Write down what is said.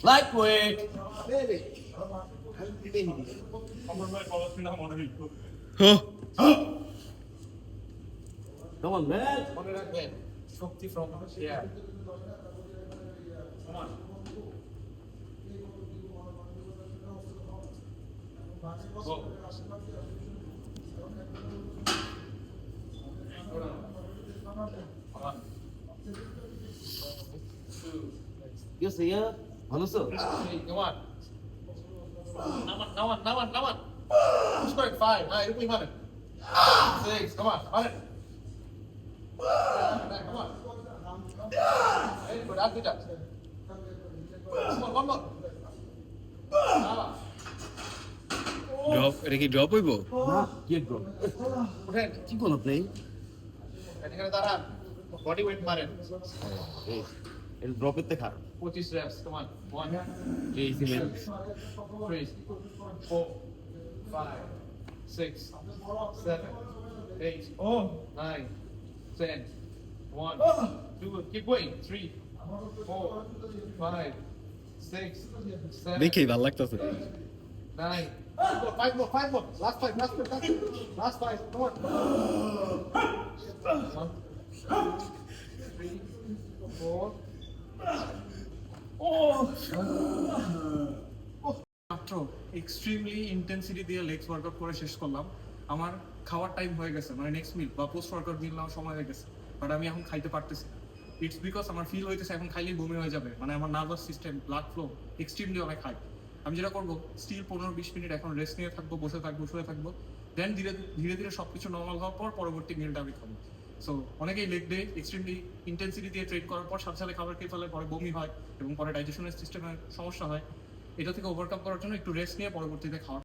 Lightweight. Come on, man. Shakti from yeah. Come on. Go. Come on. Two. Yes, yeah. Hello, sir. Three. Come on. Now on. Push back 5. Nah, itu 5. 6. Come on. On it. Come on. Very good. Up it up. Come on, one more. Drop এটা কি drop হইব না কি bro উঠেন কি কোন আপনি এখানে দাঁড়ান বডি ওয়েট মারেন এর ড্রপের তে খা 25 reps come on 1 easy man 3 4 5 6 7 8 9 10 1 2 keep going 3 4 5 6 7 দেখেই ভালো লাগতেছে 9 5 more last 5 come on 1 2 3 4 মাত্র এক্সট্রিমলি ইন্টেন্সিটি দিয়ে লেগস ওয়ার্কআউট করে শেষ করলাম। আমার খাওয়ার টাইম হয়ে গেছে, মানে নেক্সট মিল বা পোস্ট ওয়ার্কআউট মিল নেওয়ার সময় হয়ে গেছে, বাট আমি এখন খাইতে পারতেছি। ইটস বিকজ আমার ফিল হইতেছে এখন খাইলেই বমি হয়ে যাবে, মানে আমার nervous system blood flow extremely অনেক হাই। আমি যেটা করবো স্টিল 15-20 মিনিট এখন রেস্ট নিয়ে থাকবো, বসে থাকবো, শুয়ে থাকবো, দেন ধীরে ধীরে সব কিছু নর্মাল হওয়ার পর পরবর্তী মিলটা আমি খাবো। সো অনেকেই লেগ ডে এক্সট্রিমলি ইন্টেন্সিটি দিয়ে ট্রেন করার পর সাথে খাবার খেয়ে ফেলে, পরে বমি হয় এবং পরে ডাইজেশনের সিস্টেমের সমস্যা হয়। এটা থেকে ওভারকাম করার জন্য একটু রেস্ট নিয়ে পরবর্তীতে খাওয়া